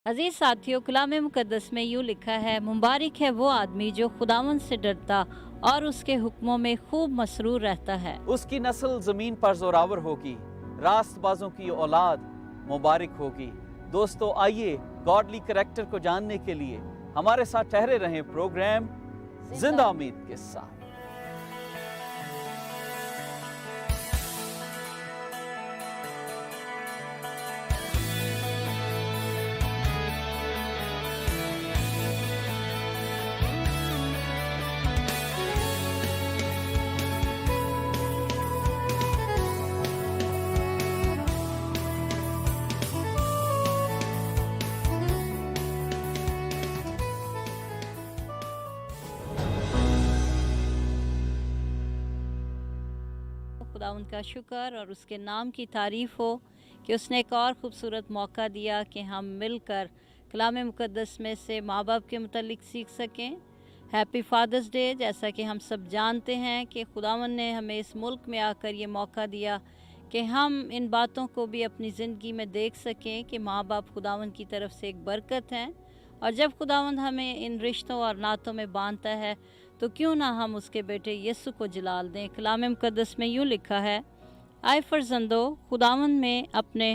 अजीज साथियों, कलाम मुकद्दस में यूँ लिखा है, मुबारक है वो आदमी जो खुदावन से डरता और उसके हुक्मों में खूब मसरूर रहता है। उसकी नस्ल जमीन पर जोरावर होगी, रास्तबाजों की औलाद मुबारक होगी। दोस्तों, आइए गॉडली करैक्टर को जानने के लिए हमारे साथ ठहरे रहें प्रोग्राम जिंदा उम्मीद के साथ। खुदावंद का शुक्र और उसके नाम की तारीफ़ हो कि उसने एक और ख़ूबसूरत मौका दिया कि हम मिलकर कलाम मुकद्दस में से माँ बाप के मुतल्लिक सीख सकें। Happy father's day. जैसा कि हम सब जानते हैं कि खुदावंद ने हमें इस मुल्क में आकर ये मौका दिया कि हम इन बातों को भी अपनी ज़िंदगी में देख सकें कि माँ बाप खुदावंद की तरफ से एक बरकत हैं, और जब खुदावंद हमें इन रिश्तों और नातों में बांधता है तो क्यों ना हम उसके बेटे यीशु को जलाल दें। कलाम मुकद्दस में यूँ लिखा है, आए फरजंदो, खुदावंद में अपने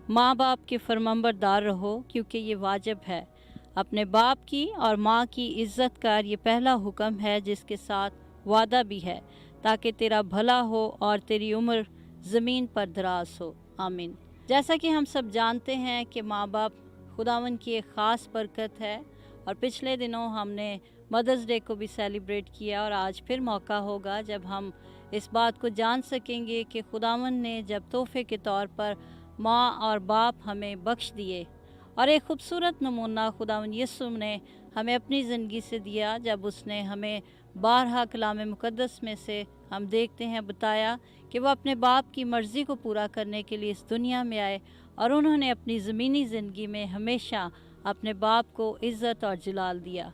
माँ बाप के फरमाबरदार रहो, क्योंकि ये वाजिब है। अपने बाप की और माँ की इज़्ज़त कर, ये पहला हुक्म है जिसके साथ वादा भी है, ताकि तेरा भला हो और तेरी उम्र ज़मीन पर दराज हो। आमीन। जैसा कि हम सब जानते हैं कि माँ बाप खुदावंद की एक ख़ास बरकत है, और पिछले दिनों हमने मदर्स डे को भी सेलिब्रेट किया, और आज फिर मौका होगा जब हम इस बात को जान सकेंगे कि खुदावंद ने जब तोहफे के तौर पर माँ और बाप हमें बख्श दिए, और एक ख़ूबसूरत नमूना खुदावंद यीशु ने हमें अपनी ज़िंदगी से दिया, जब उसने हमें बारहा कलाम मुकद्दस में से हम देखते हैं बताया कि वह अपने बाप की मर्ज़ी को पूरा करने के लिए इस दुनिया में आए, और उन्होंने अपनी ज़मीनी ज़िंदगी में हमेशा अपने बाप को इज़्ज़त और जलाल दिया।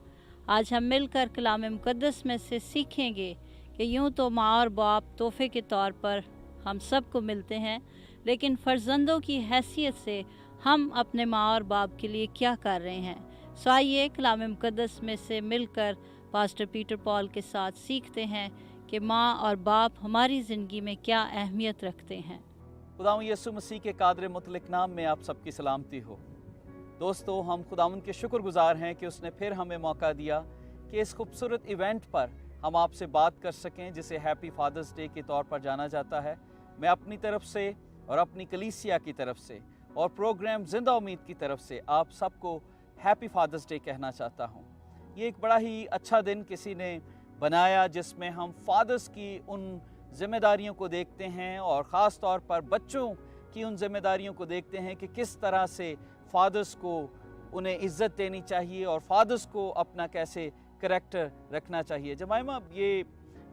आज हम मिलकर कलाम मुकद्दस में से सीखेंगे कि यूँ तो माँ और बाप तोहफे के तौर पर हम सब को मिलते हैं, लेकिन फ़र्जंदों की हैसियत से हम अपने माँ और बाप के लिए क्या कर रहे हैं। सो आइए कलाम मुकद्दस में से मिलकर पास्टर पीटर पॉल के साथ सीखते हैं कि माँ और बाप हमारी ज़िंदगी में क्या अहमियत रखते हैं। खुदावंद यीशु मसीह के कादर मुतलक नाम में आप सबकी सलामती हो। दोस्तों, हम खुदावंद के शुक्रगुजार हैं कि उसने फिर हमें मौका दिया कि इस खूबसूरत इवेंट पर हम आपसे बात कर सकें, जिसे हैप्पी फादर्स डे के तौर पर जाना जाता है। मैं अपनी तरफ से और अपनी कलीसिया की तरफ से और प्रोग्राम जिंदा उम्मीद की तरफ से आप सबको हैप्पी फादर्स डे कहना चाहता हूँ। ये एक बड़ा ही अच्छा दिन किसी ने बनाया जिसमें हम फादर्स की उन जिम्मेदारियों को देखते हैं, और ख़ास तौर पर बच्चों की उन जिम्मेदारियों को देखते हैं कि किस तरह से फादर्स को उन्हें इज़्ज़त देनी चाहिए और फादर्स को अपना कैसे करैक्टर रखना चाहिए। जमाइमा, ये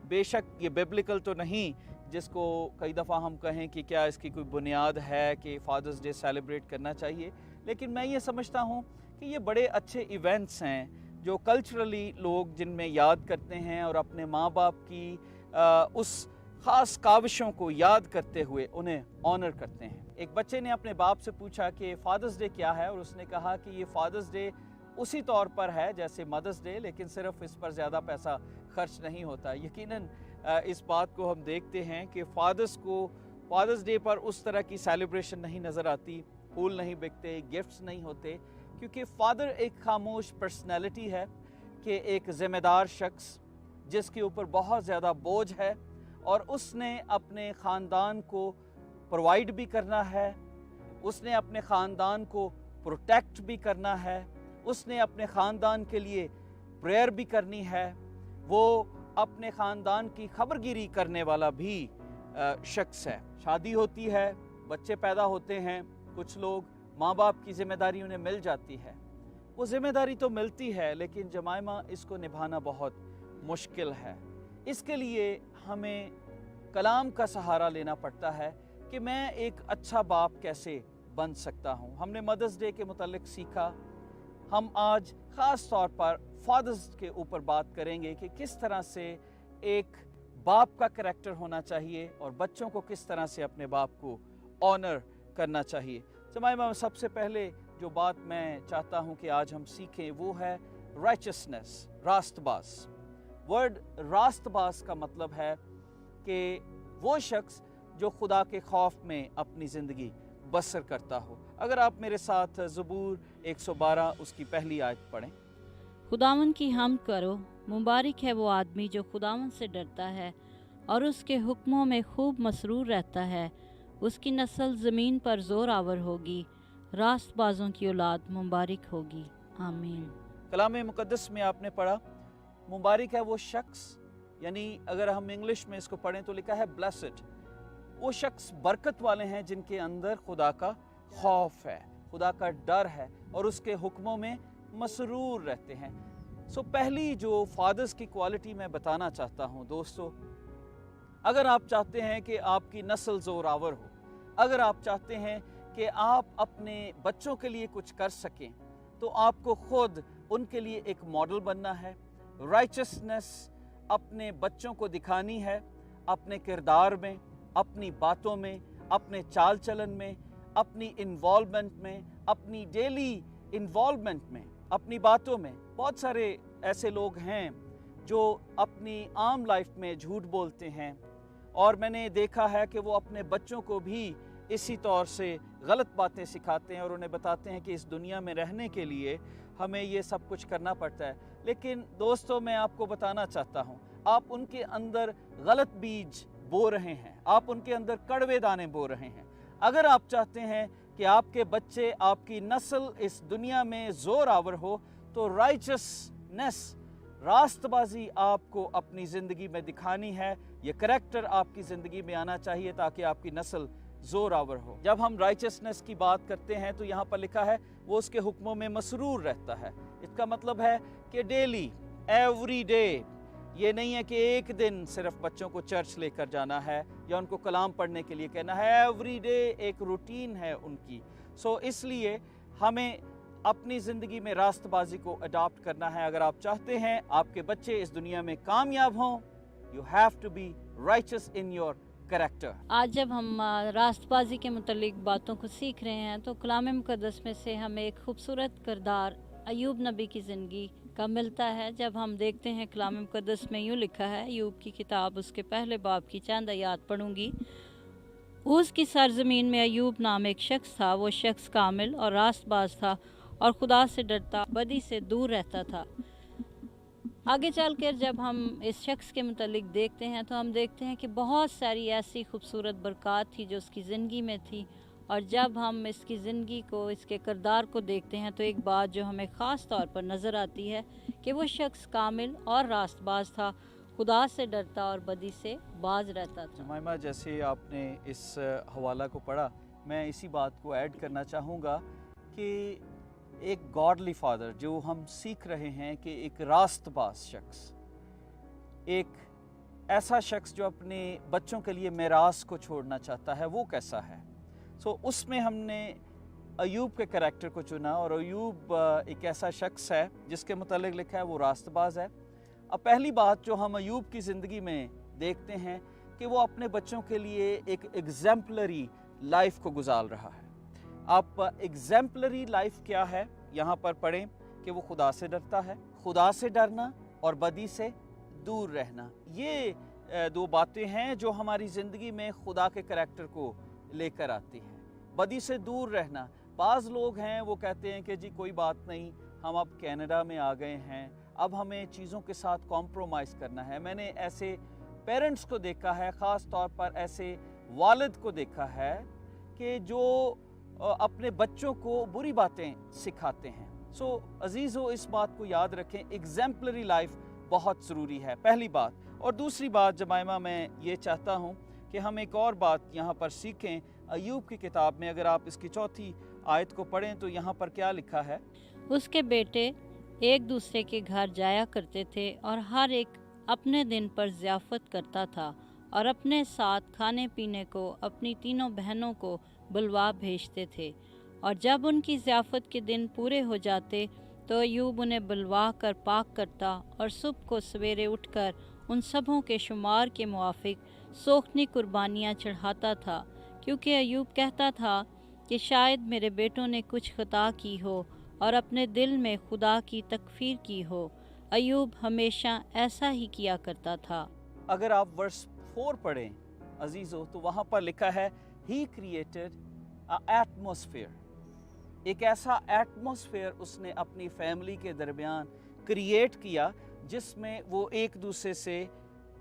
बेशक ये बिब्लिकल तो नहीं जिसको कई दफ़ा हम कहें कि क्या इसकी कोई बुनियाद है कि फ़ादर्स डे सेलिब्रेट करना चाहिए, लेकिन मैं ये समझता हूँ कि ये बड़े अच्छे इवेंट्स हैं जो कल्चरली लोग जिनमें याद करते हैं और अपने माँ बाप की उस ख़ास काविशों को याद करते हुए उन्हें ऑनर करते हैं। एक बच्चे ने अपने बाप से पूछा कि फ़ादर्स डे क्या है, और उसने कहा कि ये फ़ादर्स डे उसी तौर पर है जैसे मदर्स डे, लेकिन सिर्फ इस पर ज़्यादा पैसा खर्च नहीं होता। यकीनन इस बात को हम देखते हैं कि फ़ादर्स डे पर उस तरह की सेलिब्रेशन नहीं नज़र आती, फूल नहीं बिकते, गिफ्ट्स नहीं होते, क्योंकि फ़ादर एक खामोश पर्सनैलिटी है कि एक ज़िम्मेदार शख्स जिसके ऊपर बहुत ज़्यादा बोझ है, और उसने अपने ख़ानदान को प्रोवाइड भी करना है, उसने अपने ख़ानदान को प्रोटेक्ट भी करना है, उसने अपने ख़ानदान के लिए प्रेयर भी करनी है, वो अपने ख़ानदान की खबरगिरी करने वाला भी शख्स है। शादी होती है, बच्चे पैदा होते हैं, कुछ लोग माँ बाप की ज़िम्मेदारी उन्हें मिल जाती है। वो ज़िम्मेदारी तो मिलती है, लेकिन जमाइमा इसको निभाना बहुत मुश्किल है। इसके लिए हमें कलाम का सहारा लेना पड़ता है कि मैं एक अच्छा बाप कैसे बन सकता हूँ। हमने मदर्स डे के मुतालिक सीखा, हम आज ख़ास तौर पर फादर्स के ऊपर बात करेंगे कि किस तरह से एक बाप का करैक्टर होना चाहिए और बच्चों को किस तरह से अपने बाप को ऑनर करना चाहिए। जमाइमा, सबसे पहले जो बात मैं चाहता हूं कि आज हम सीखें वो है राइचसनेस, रास्तबाज। वर्ड रास्तबाज का मतलब है कि वो शख्स जो खुदा के खौफ में अपनी ज़िंदगी बसर करता हो। अगर आप मेरे साथ ज़बूर 112 उसकी पहली आयत पढ़ें। खुदावन की हमद करो, मुबारक है वो आदमी जो खुदावन से डरता है और उसके हुक्मों में खूब मसरूर रहता है। उसकी नस्ल ज़मीन पर ज़ोर आवर होगी, रास्तबाजों की औलाद मुबारक होगी। आमीन। कलाम मुकद्दस में आपने पढ़ा मुबारक है वो शख्स, यानी अगर हम इंग्लिश में इसको पढ़ें तो लिखा है ब्लेस्ड। वो शख्स बरकत वाले हैं जिनके अंदर खुदा का खौफ है, खुदा का डर है और उसके हुक्मों में मसरूर रहते हैं। पहली जो फादर्स की क्वालिटी मैं बताना चाहता हूँ दोस्तों, अगर आप चाहते हैं कि आपकी नस्ल ज़ोरावर हो, अगर आप चाहते हैं कि आप अपने बच्चों के लिए कुछ कर सकें, तो आपको खुद उनके लिए एक मॉडल बनना है। राइचसनेस अपने बच्चों को दिखानी है, अपने किरदार में, अपनी बातों में, अपने चाल चलन में, अपनी इन्वॉल्वमेंट में, अपनी डेली इन्वॉल्वमेंट में, अपनी बातों में। बहुत सारे ऐसे लोग हैं जो अपनी आम लाइफ में झूठ बोलते हैं और मैंने देखा है कि वो अपने बच्चों को भी इसी तौर से गलत बातें सिखाते हैं और उन्हें बताते हैं कि इस दुनिया में रहने के लिए हमें ये सब कुछ करना पड़ता है। लेकिन दोस्तों, मैं आपको बताना चाहता हूँ, आप उनके अंदर गलत बीज बो रहे हैं, आप उनके अंदर कड़वे दाने बो रहे हैं। अगर आप चाहते हैं कि आपके बच्चे, आपकी नस्ल इस दुनिया में ज़ोर आवर हो, तो राइचसनेस, रास्तबाजी आपको अपनी ज़िंदगी में दिखानी है। ये करैक्टर आपकी ज़िंदगी में आना चाहिए ताकि आपकी नस्ल ज़ोर आवर हो। जब हम राइचसनेस की बात करते हैं तो यहाँ पर लिखा है वो उसके हुक्मों में मसरूर रहता है। इसका मतलब है कि डेली, एवरी डे। ये नहीं है कि एक दिन सिर्फ बच्चों को चर्च लेकर जाना है या उनको कलाम पढ़ने के लिए कहना है। एवरी डे एक रूटीन है उनकी। इसलिए हमें अपनी ज़िंदगी में रास्तबाजी को अडॉप्ट करना है। अगर आप चाहते हैं आपके बच्चे इस दुनिया में कामयाब हों, you have to be righteous in your character. आज जब हम रास्तबाजी के मुतल्लिक बातों को सीख रहे हैं तो कलाम मुकद्दस में से हमें एक खूबसूरत किरदार अय्यूब नबी की ज़िंदगी का मिलता है। जब हम देखते हैं कलाम मुकद्दस में यूँ लिखा है, अय्यूब की किताब उसके पहले बाब की चंद आयत पढ़ूंगी। उसकी सरजमीन में अय्यूब नाम एक शख्स था। वो शख्स कामिल और रास्तबाज था और खुदा से डरता, बदी से दूर रहता था। आगे चलकर जब हम इस शख्स के मुतल्लिक देखते हैं तो हम देखते हैं कि बहुत सारी ऐसी खूबसूरत बरक़ात थी जो उसकी ज़िंदगी में थी। और जब हम इसकी ज़िंदगी को, इसके किरदार को देखते हैं तो एक बात जो हमें ख़ास तौर पर नज़र आती है कि वो शख्स कामिल और रास्तबाज था, खुदा से डरता और बदी से बाज रहता था। जमाइमा, जैसे आपने इस हवाला को पढ़ा, मैं इसी बात को ऐड करना चाहूँगा कि एक गॉडली फादर जो हम सीख रहे हैं कि एक रास्तबाज शख्स, एक ऐसा शख्स जो अपने बच्चों के लिए मिरास को छोड़ना चाहता है, वो कैसा है। उसमें हमने अय्यूब के करैक्टर को चुना और अय्यूब एक ऐसा शख्स है जिसके मुतालिक लिखा है वो रास्तबाज है। अब पहली बात जो हम अय्यूब की ज़िंदगी में देखते हैं कि वो अपने बच्चों के लिए एक एग्जाम्पलरी लाइफ को गुजार रहा है। आप एग्जाम्पलरी लाइफ क्या है यहाँ पर पढ़ें कि वो खुदा से डरता है। खुदा से डरना और बदी से दूर रहना, ये दो बातें हैं जो हमारी ज़िंदगी में खुदा के करैक्टर को लेकर आती हैं। बदी से दूर रहना, बाज़ लोग हैं वो कहते हैं कि जी कोई बात नहीं, हम अब कनाडा में आ गए हैं, अब हमें चीज़ों के साथ कॉम्प्रोमाइज़ करना है। मैंने ऐसे पेरेंट्स को देखा है, ख़ास तौर पर ऐसे वालिद को देखा है कि जो अपने बच्चों को बुरी बातें सिखाते हैं। अजीज़ो, इस बात को याद रखें, एग्जाम्पलरी लाइफ बहुत ज़रूरी है, पहली बात। और दूसरी बात जमाइमा, मैं ये चाहता हूँ कि हम एक और बात यहाँ पर सीखें। अय्यूब की किताब में अगर आप इसकी चौथी आयत को पढ़ें तो यहाँ पर क्या लिखा है। उसके बेटे एक दूसरे के घर जाया करते थे और हर एक अपने दिन पर ज़ियाफ़त करता था और अपने साथ खाने पीने को अपनी तीनों बहनों को बुलवा भेजते थे। और जब उनकी ज़ियाफ़त के दिन पूरे हो जाते तो अय्यूब उन्हें बुलवा कर पाक करता और सुबह को सवेरे उठकर उन सबों के शुमार के मुआफिक सोखनी कुर्बानियाँ चढ़ाता था, क्योंकि अय्यूब कहता था कि शायद मेरे बेटों ने कुछ खता की हो और अपने दिल में खुदा की तकफीर की हो। अयूब हमेशा ऐसा ही किया करता था। अगर आप वर्स 4 पढ़ें अजीज़ों, तो वहाँ पर लिखा है ही क्रिएटेड अ एटमॉस्फेयर। एक ऐसा एटमॉस्फेयर उसने अपनी फैमिली के दरमियान क्रिएट किया जिसमें वो एक दूसरे से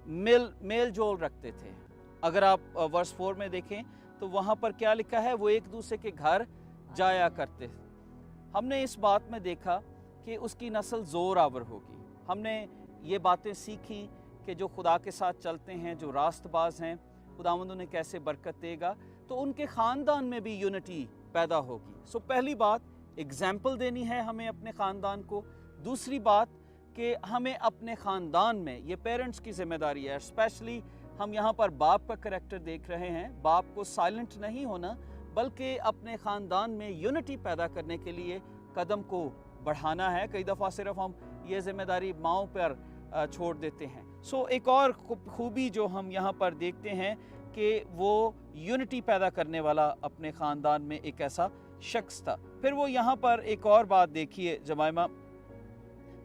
मेल जोल रखते थे। अगर आप वर्स 4 में देखें तो वहाँ पर क्या लिखा है, वो एक दूसरे के घर जाया करते थे। हमने इस बात में देखा कि उसकी नस्ल ज़ोर आवर होगी। हमने ये बातें सीखी कि जो खुदा के साथ चलते हैं, जो रास्तबाज हैं, खुदावंद उन्हें कैसे बरकत देगा, तो उनके ख़ानदान में भी यूनिटी पैदा होगी। सो पहली बात, एग्जाम्पल देनी है हमें अपने ख़ानदान को। दूसरी बात कि हमें अपने ख़ानदान में, ये पेरेंट्स की ज़िम्मेदारी है, स्पेशली हम यहाँ पर बाप का करैक्टर देख रहे हैं। बाप को साइलेंट नहीं होना, बल्कि अपने ख़ानदान में यूनिटी पैदा करने के लिए कदम को बढ़ाना है। कई दफ़ा सिर्फ हम ये ज़िम्मेदारी माओं पर छोड़ देते हैं। सो एक और खूबी जो हम यहाँ पर देखते हैं कि वो यूनिटी पैदा करने वाला अपने ख़ानदान में एक ऐसा शख्स था। फिर वो यहाँ पर एक और बात देखिए जमाइमा,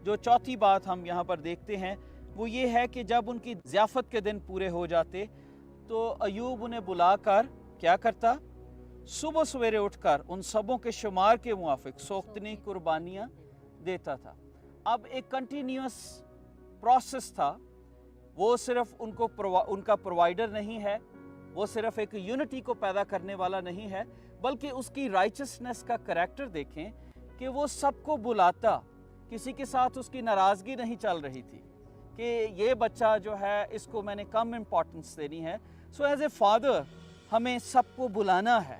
जो चौथी बात हम यहाँ पर देखते हैं वो ये है कि जब उनकी ज़ियाफ़त के दिन पूरे हो जाते तो अयूब उन्हें बुलाकर क्या करता, सुबह सवेरे उठकर उन सबों के शुमार के मुआफिक सोख्तनी कुर्बानियाँ देता था। अब एक कंटिन्यूस प्रोसेस था। वो सिर्फ उनका प्रोवाइडर नहीं है, वो सिर्फ एक यूनिटी को पैदा करने वाला नहीं है, बल्कि उसकी राइचसनेस का करैक्टर देखें कि वो सबको बुलाता। किसी के साथ उसकी नाराज़गी नहीं चल रही थी कि ये बच्चा जो है इसको मैंने कम इम्पोर्टेंस देनी है। सो एज ए फादर हमें सबको बुलाना है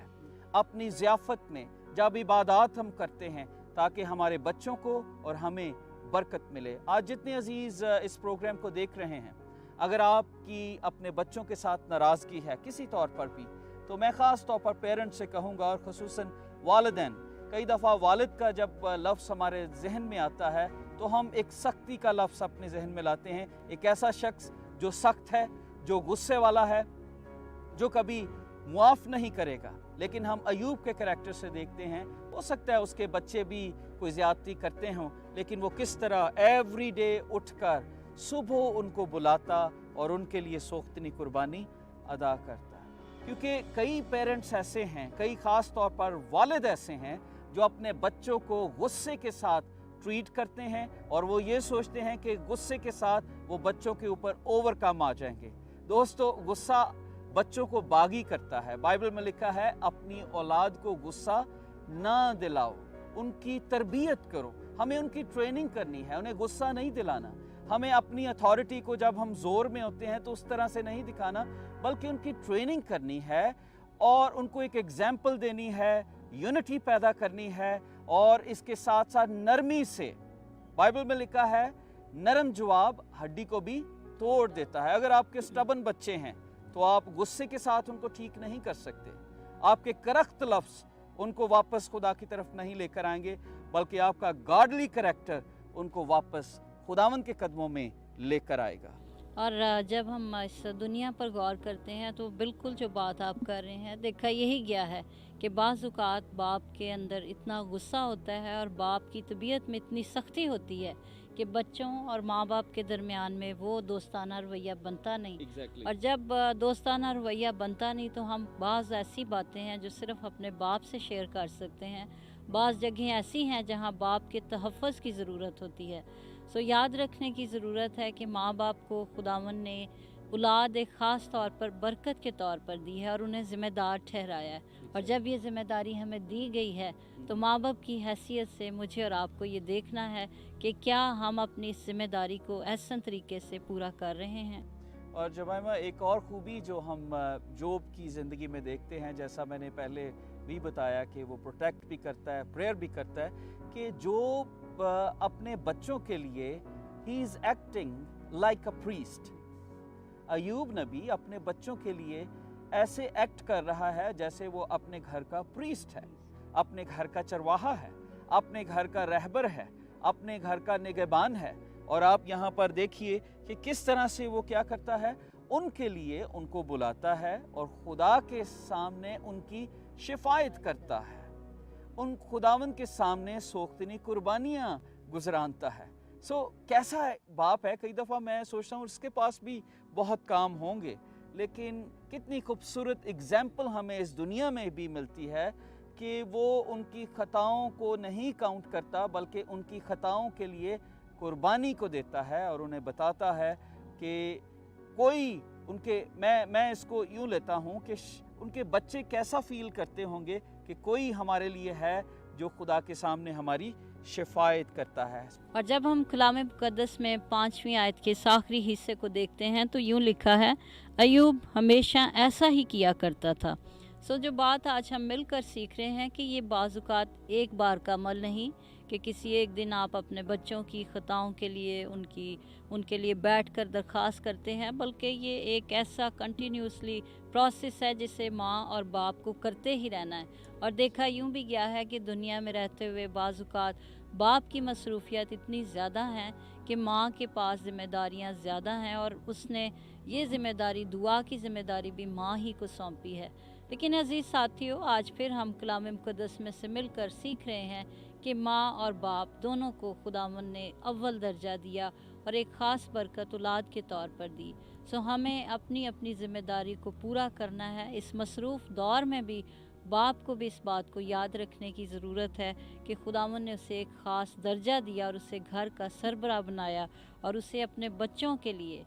अपनी ज़ियाफ़त में, जब इबादत हम करते हैं, ताकि हमारे बच्चों को और हमें बरकत मिले। आज जितने अजीज़ इस प्रोग्राम को देख रहे हैं, अगर आपकी अपने बच्चों के साथ नाराज़गी है किसी तौर पर भी, तो मैं ख़ास तौर पर पेरेंट्स से कहूँगा, और ख़ुसूसन वालिदैन, कई दफ़ा वालिद का जब लफ्ज़ हमारे जहन में आता है तो हम एक सख्ती का लफ्ज़ अपने जहन में लाते हैं। एक ऐसा शख्स जो सख्त है, जो गुस्से वाला है, जो कभी मुआफ़ नहीं करेगा। लेकिन हम अयूब के करैक्टर से देखते हैं, हो सकता है उसके बच्चे भी कोई ज़्यादती करते हों, लेकिन वो किस तरह एवरी डे उठकर सुबह उनको बुलाता और उनके लिए सोख्तनी कुर्बानी अदा करता है। क्योंकि कई पेरेंट्स ऐसे हैं, कई ख़ास तौर पर वालिद ऐसे हैं जो अपने बच्चों को गुस्से के साथ ट्रीट करते हैं और वो ये सोचते हैं कि गुस्से के साथ वो बच्चों के ऊपर ओवरकम आ जाएंगे। दोस्तों, गुस्सा बच्चों को बागी करता है। बाइबल में लिखा है, अपनी औलाद को गुस्सा ना दिलाओ, उनकी तरबियत करो। हमें उनकी ट्रेनिंग करनी है, उन्हें गुस्सा नहीं दिलाना। हमें अपनी अथॉरिटी को जब हम जोर में होते हैं तो उस तरह से नहीं दिखाना, बल्कि उनकी ट्रेनिंग करनी है और उनको एक एग्जाम्पल देनी है, यूनिटी पैदा करनी है। और इसके साथ साथ नरमी से, बाइबल में लिखा है, नरम जवाब हड्डी को भी तोड़ देता है। अगर आपके स्टबन बच्चे हैं तो आप गुस्से के साथ उनको ठीक नहीं कर सकते। आपके करख्त लफ्ज़ उनको वापस खुदा की तरफ नहीं लेकर आएंगे, बल्कि आपका गॉडली करैक्टर उनको वापस खुदावंद के कदमों में लेकर आएगा। और जब हम इस दुनिया पर गौर करते हैं तो बिल्कुल जो बात आप कर रहे हैं, देखा यही गया है कि बाज़ औक़ात बाप के अंदर इतना गुस्सा होता है और बाप की तबीयत में इतनी सख्ती होती है कि बच्चों और माँ बाप के दरमियान में वो दोस्ताना रवैया बनता नहीं। और जब दोस्ताना रवैया बनता नहीं तो हम बाज़ ऐसी बातें हैं जो सिर्फ़ अपने बाप से शेयर कर सकते हैं। बाज़ जगहें ऐसी हैं जहाँ बाप के तहफ़्फ़ुज़ की ज़रूरत होती है। सो याद रखने की ज़रूरत है कि माँ बाप को खुदावन ने औलाद एक ख़ास तौर पर बरकत के तौर पर दी है और उन्हें ज़िम्मेदार ठहराया है। और जब ये ज़िम्मेदारी हमें दी गई है तो माँ बाप की हैसियत से मुझे और आपको ये देखना है कि क्या हम अपनी इस ज़िम्मेदारी को ऐसा तरीके से पूरा कर रहे हैं। और जमाइमा, एक और खूबी जो हम जोब की ज़िंदगी में देखते हैं, जैसा मैंने पहले भी बताया कि वो प्रोटेक्ट भी करता है, प्रेयर भी करता है, कि जोब अपने बच्चों के लिए he is acting like a priest. Ayub नबी अपने बच्चों के लिए ऐसे एक्ट कर रहा है जैसे वो अपने घर का प्रीस्ट है, अपने घर का चरवाहा है, अपने घर का रहबर है, अपने घर का निगहबान है। और आप यहाँ पर देखिए कि किस तरह से वो क्या करता है, उनके लिए उनको बुलाता है और खुदा के सामने उनकी शिफायत करता है, उन खुदावन के सामने सोख्तनी कुर्बानियाँ गुजरानता है। कैसा है बाप है। कई दफ़ा मैं सोचता हूँ उसके पास भी बहुत काम होंगे, लेकिन कितनी खूबसूरत एग्जाम्पल हमें इस दुनिया में भी मिलती है कि वो उनकी ख़ताओं को नहीं काउंट करता, बल्कि उनकी ख़ताओं के लिए कुर्बानी को देता है और उन्हें बताता है कि कोई उनके मैं इसको यूँ लेता हूँ कि उनके बच्चे कैसा फ़ील करते होंगे कि कोई हमारे लिए है जो खुदा के सामने हमारी शिफायत करता है। और जब हम कलाम मुक़द्दस में 5वीं आयत के आखिरी हिस्से को देखते हैं तो यूँ लिखा है, अय्यूब हमेशा ऐसा ही किया करता था। जो बात आज हम मिलकर सीख रहे हैं कि ये बाज़ुकात एक बार का अमल नहीं कि किसी एक दिन आप अपने बच्चों की ख़ताओं के लिए उनके लिए बैठकर दरख्वास्त करते हैं, बल्कि ये एक ऐसा कंटिन्यूसली प्रोसेस है जिसे माँ और बाप को करते ही रहना है। और देखा यूँ भी गया है कि दुनिया में रहते हुए बाज़ुकात बाप की मसरूफियत इतनी ज़्यादा हैं कि माँ के पास ज़िम्मेदारियाँ ज़्यादा हैं और उसने ये ज़िम्मेदारी, दुआ की ज़िम्मेदारी भी माँ ही को सौंपी है। लेकिन अजीज़ साथियों, आज फिर हम कलाम मुक़द्दस में से मिलकर सीख रहे हैं कि माँ और बाप दोनों को खुदावंद ने अव्वल दर्जा दिया और एक ख़ास बरकत औलाद के तौर पर दी। हमें अपनी अपनी ज़िम्मेदारी को पूरा करना है। इस मसरूफ़ दौर में भी बाप को भी इस बात को याद रखने की ज़रूरत है कि खुदावंद ने उसे एक ख़ास दर्जा दिया और उसे घर का सरबराह बनाया और उसे अपने बच्चों के लिए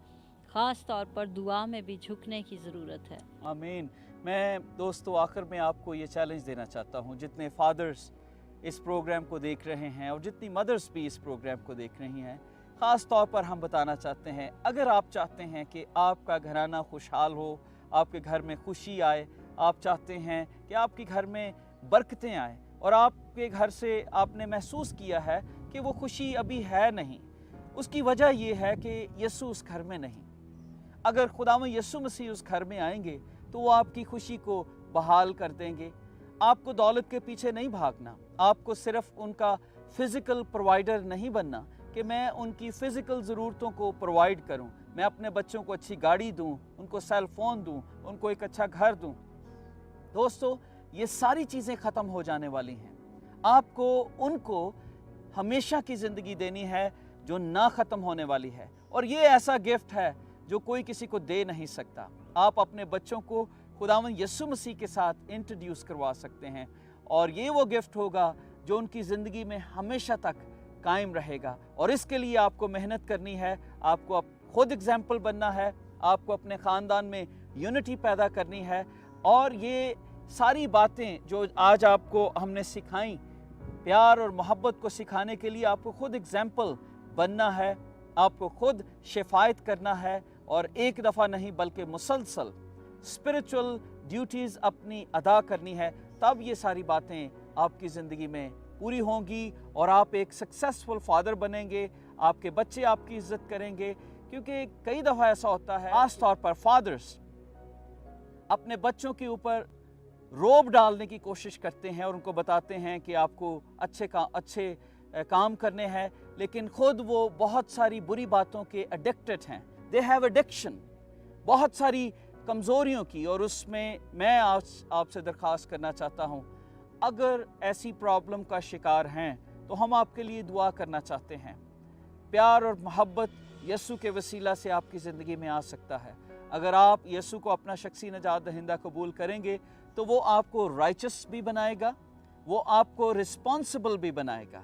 ख़ास तौर पर दुआ में भी झुकने की ज़रूरत है। आमीन। मैं दोस्तों आखिर में आपको ये चैलेंज देना चाहता हूँ, जितने फादर्स इस प्रोग्राम को देख रहे हैं और जितनी मदर्स भी इस प्रोग्राम को देख रही हैं, ख़ास तौर पर हम बताना चाहते हैं, अगर आप चाहते हैं कि आपका घराना खुशहाल हो, आपके घर में खुशी आए, आप चाहते हैं कि आपके घर में बरकतें आए और आपके घर से आपने महसूस किया है कि वो खुशी अभी है नहीं, उसकी वजह ये है कि यीशु उस घर में नहीं। अगर खुदावंद यीशु मसीह उस घर में आएंगे तो वो आपकी खुशी को बहाल कर देंगे। आपको दौलत के पीछे नहीं भागना, आपको सिर्फ उनका फ़िज़िकल प्रोवाइडर नहीं बनना कि मैं उनकी फ़िज़िकल ज़रूरतों को प्रोवाइड करूं, मैं अपने बच्चों को अच्छी गाड़ी दूं, उनको सेल फ़ोन दूं, उनको एक अच्छा घर दूं। दोस्तों, ये सारी चीज़ें ख़त्म हो जाने वाली हैं। आपको उनको हमेशा की ज़िंदगी देनी है जो ना ख़त्म होने वाली है, और ये ऐसा गिफ्ट है जो कोई किसी को दे नहीं सकता। आप अपने बच्चों को खुदावंद यीशु मसीह के साथ इंट्रोड्यूस करवा सकते हैं और ये वो गिफ्ट होगा जो उनकी ज़िंदगी में हमेशा तक कायम रहेगा। और इसके लिए आपको मेहनत करनी है, आपको खुद एग्जाम्पल बनना है, आपको अपने ख़ानदान में यूनिटी पैदा करनी है। और ये सारी बातें जो आज आपको हमने सिखाई, प्यार और मोहब्बत को सिखाने के लिए आपको खुद एग्जाम्पल बनना है, आपको खुद शिफायत करना है और एक दफ़ा नहीं बल्कि मुसलसल स्पिरिचुअल ड्यूटीज़ अपनी अदा करनी है। तब ये सारी बातें आपकी ज़िंदगी में पूरी होंगी और आप एक सक्सेसफुल फादर बनेंगे, आपके बच्चे आपकी इज़्ज़त करेंगे। क्योंकि कई दफ़ा ऐसा होता है, ख़ास तौर पर फादर्स अपने बच्चों के ऊपर रोब डालने की कोशिश करते हैं और उनको बताते हैं कि आपको अच्छे काम करने हैं, लेकिन ख़ुद वो बहुत सारी बुरी बातों के एडिक्टेड हैं। दे हैव एडिक्शन, बहुत सारी कमज़ोरियों की। और उसमें मैं आपसे दरख्वास्त करना चाहता हूँ, अगर ऐसी प्रॉब्लम का शिकार हैं तो हम आपके लिए दुआ करना चाहते हैं। प्यार और मोहब्बत यीशु के वसीला से आपकी ज़िंदगी में आ सकता है। अगर आप यीशु को अपना शख्सी नजात दहिंदा कबूल करेंगे तो वो आपको राइचस भी बनाएगा, वो आपको रिस्पॉन्सिबल भी बनाएगा,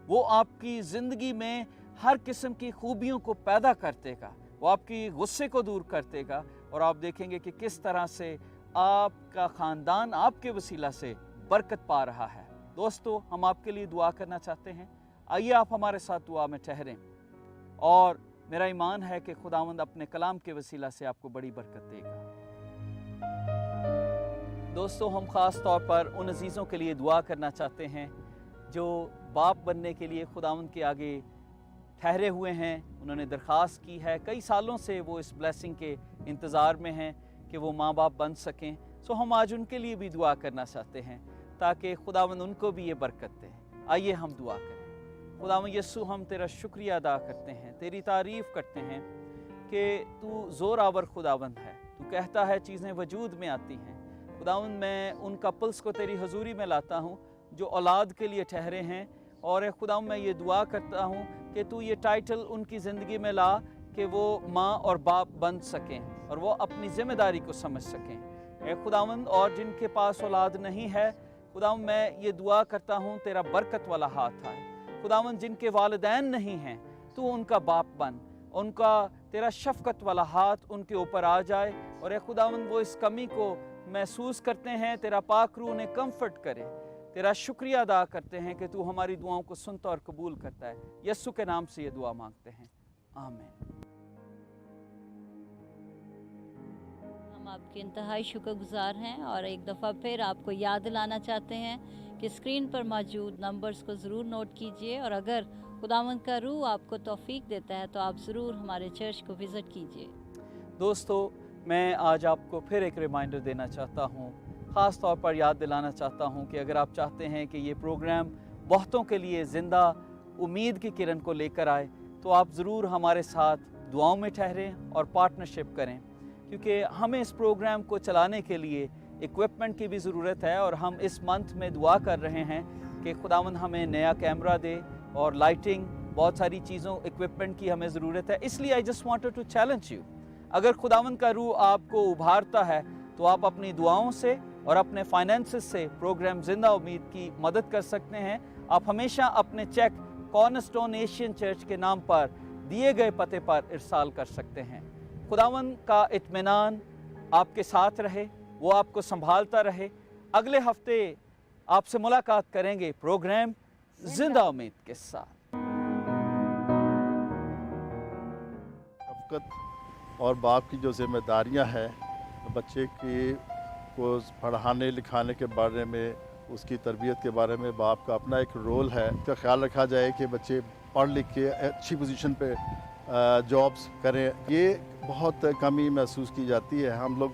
वो आपकी ज़िंदगी में हर किस्म की खूबियों को पैदा कर देगा, वो आपकी गुस्से को दूर कर देगा और आप देखेंगे कि किस तरह से आपका ख़ानदान आपके वसीला से बरकत पा रहा है। दोस्तों, हम आपके लिए दुआ करना चाहते हैं। आइए आप हमारे साथ दुआ में ठहरें और मेरा ईमान है कि खुदावंद अपने कलाम के वसीला से आपको बड़ी बरकत देगा। दोस्तों, हम ख़ास तौर पर उन अजीज़ों के लिए दुआ करना चाहते हैं जो बाप बनने के लिए खुदावंद के आगे ठहरे हुए हैं। उन्होंने दरख्वास्त की है, कई सालों से वो इस ब्लेसिंग के इंतज़ार में हैं कि वो माँ बाप बन सकें। हम आज उनके लिए भी दुआ करना चाहते हैं ताकि खुदावंद उनको भी ये बरकत दे। आइए हम दुआ करें। खुदावंद यीशु, हम तेरा शुक्रिया अदा करते हैं, तेरी तारीफ़ करते हैं कि तू ज़ोरावर खुदावंद है। तू कहता है चीज़ें वजूद में आती हैं। खुदावंद मैं उन कपल्स को तेरी हजूरी में लाता हूँ जो औलाद के लिए ठहरे हैं, और खुदावंद मैं ये दुआ करता हूँ कि तू ये टाइटल उनकी ज़िंदगी में ला कि वो माँ और बाप बन सकें और वो अपनी ज़िम्मेदारी को समझ सकें। ए खुदावंद, और जिनके पास औलाद नहीं है, खुदावंद मैं ये दुआ करता हूँ तेरा बरकत वाला हाथ आए। खुदावंद जिनके वालिदैन नहीं हैं, तू उनका बाप बन, उनका तेरा शफ़क़त वाला हाथ उनके ऊपर आ जाए, और ए खुदावंद वो इस कमी को महसूस करते हैं, तेरा पाक रूह उन्हें कम्फ़र्ट करे। तेरा शुक्रिया अदा करते हैं कि तू हमारी दुआओं को सुनता और कबूल करता है। यस्सु के नाम से ये दुआ मांगते हैं, आमीन। हम आपके इंतहाई शुक्रगुजार हैं और एक दफ़ा फिर आपको याद दिलाना चाहते हैं कि स्क्रीन पर मौजूद नंबर्स को ज़रूर नोट कीजिए, और अगर खुदावंद का रूह आपको तौफीक देता है तो आप ज़रूर हमारे चर्च को विज़िट कीजिए। दोस्तों, मैं आज आपको फिर एक रिमाइंडर देना चाहता हूँ, ख़ास तौर पर याद दिलाना चाहता हूँ कि अगर आप चाहते हैं कि ये प्रोग्राम बहुतों के लिए ज़िंदा उम्मीद की किरण को लेकर आए, तो आप ज़रूर हमारे साथ दुआओं में ठहरें और पार्टनरशिप करें, क्योंकि हमें इस प्रोग्राम को चलाने के लिए इक्विपमेंट की भी ज़रूरत है। और हम इस मंथ में दुआ कर रहे हैं कि खुदावंद हमें नया कैमरा दे और लाइटिंग, बहुत सारी चीज़ों इक्विपमेंट की हमें ज़रूरत है। इसलिए I just wanted to challenge you, अगर खुदावंद का रूह आपको उभारता है तो आप अपनी दुआओं से और अपने फाइनेंसेस से प्रोग्राम जिंदा उम्मीद की मदद कर सकते हैं। आप हमेशा अपने चेक कॉर्नरस्टोन एशियन चर्च के नाम पर दिए गए पते पर इरसाल कर सकते हैं। खुदावंद का इत्मीनान आपके साथ रहे, वो आपको संभालता रहे। अगले हफ्ते आपसे मुलाकात करेंगे प्रोग्राम जिंदा उम्मीद के साथ। शफ़क़त और बाप की जो जिम्मेदारियां हैं, बच्चे की को पढ़ाने लिखाने के बारे में, उसकी तरबियत के बारे में बाप का अपना एक रोल है। इसका ख्याल रखा जाए कि बच्चे पढ़ लिख के अच्छी पोजीशन पे जॉब्स करें। ये बहुत कमी महसूस की जाती है। हम लोग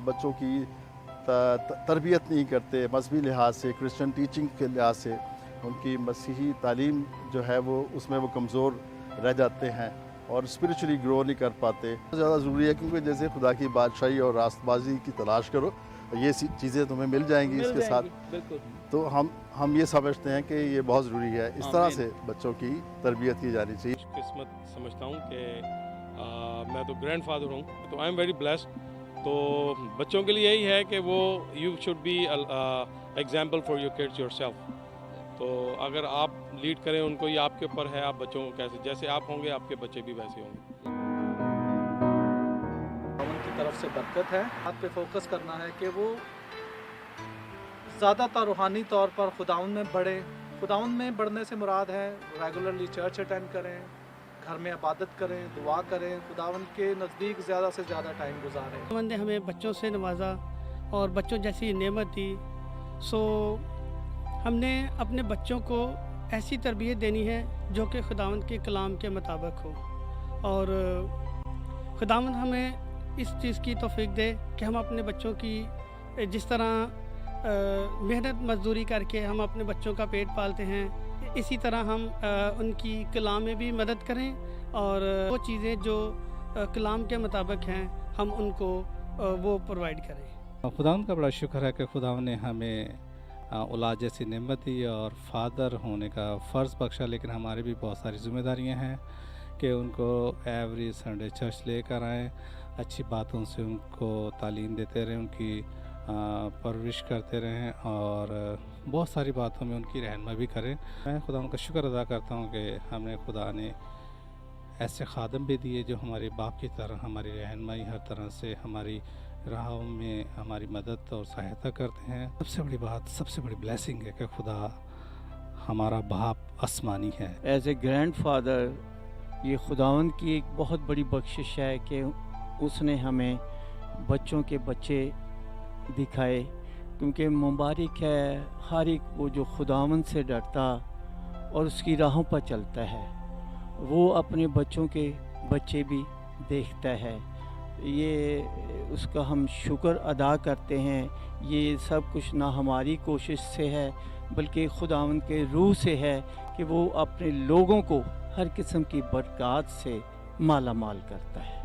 बच्चों की तरबियत नहीं करते, मजहबी लिहाज से, क्रिश्चियन टीचिंग के लिहाज से उनकी मसीही तालीम जो है वो उसमें वो कमज़ोर रह जाते हैं और स्पिरिचुअली ग्रो नहीं कर पाते। ज़्यादा ज़रूरी है, क्योंकि जैसे खुदा की बादशाही और रास्तबाजी की तलाश करो, ये चीज़ें तुम्हें मिल जाएंगी इसके साथ। बिल्कुल। तो हम ये समझते हैं कि ये बहुत ज़रूरी है, इस तरह से बच्चों की तरबियत की जानी चाहिए। किस्मत समझता हूँ कि मैं तो ग्रैंडफादर हूँ, तो आई एम वेरी ब्लेस्ड। तो बच्चों के लिए यही है कि वो you should be example for your kids yourself. तो अगर आप लीड करें उनको, ये आपके ऊपर है, आप बच्चों को कैसे, जैसे आप होंगे आपके बच्चे भी वैसे होंगे। उनकी तरफ से बरकत है। बात पे फोकस करना है कि वो ज़्यादातर रूहानी तौर पर खुदाउन में बढ़े। खुदाउन में बढ़ने से मुराद है रेगुलरली चर्च अटेंड करें, घर में इबादत करें, दुआ करें, खुदावन के नज़दीक ज़्यादा से ज़्यादा टाइम गुजारें। खुदावंद ने हमें बच्चों से नवाजा और बच्चों जैसी नेमत दी, सो हमने अपने बच्चों को ऐसी तरबियत देनी है जो कि खुदावंद के कलाम के मुताबिक हो। और खुदावंद हमें इस चीज़ की तौफीक दे कि हम अपने बच्चों की जिस तरह मेहनत मजदूरी करके हम अपने बच्चों का पेट पालते हैं, इसी तरह हम उनकी कलाम में भी मदद करें और वो चीज़ें जो कलाम के मुताबिक हैं हम उनको वो प्रोवाइड करें। खुदावंद का बड़ा शुक्र है कि खुदावंद ने हमें औलाद जैसी नेमत दी और फादर होने का फ़र्ज़ बख्शा, लेकिन हमारी भी बहुत सारी ज़िम्मेदारियां हैं कि उनको एवरी संडे चर्च लेकर आएँ, अच्छी बातों से उनको तालीम देते रहें, उनकी परवरिश करते रहें और बहुत सारी बातों में उनकी रहनुमाई भी करें। मैं खुदा का शुक्र अदा करता हूँ कि हमें खुदा ने ऐसे खादम भी दिए जो हमारे बाप की तरह हमारी रहनुमाई हर तरह से हमारी राहों में हमारी मदद और सहायता करते हैं। सबसे बड़ी बात, सबसे बड़ी ब्लेसिंग है कि खुदा हमारा बाप आसमानी है। एज ए ग्रैंडफादर ये खुदावंद की एक बहुत बड़ी बख्शिश है कि उसने हमें बच्चों के बच्चे दिखाए, क्योंकि मुबारक है हर एक वो जो खुदावंद से डरता और उसकी राहों पर चलता है, वो अपने बच्चों के बच्चे भी देखता है। ये उसका हम शुक्र अदा करते हैं। ये सब कुछ ना हमारी कोशिश से है बल्कि खुदावंद के रूह से है कि वो अपने लोगों को हर किस्म की बरक़ात से माला माल करता है।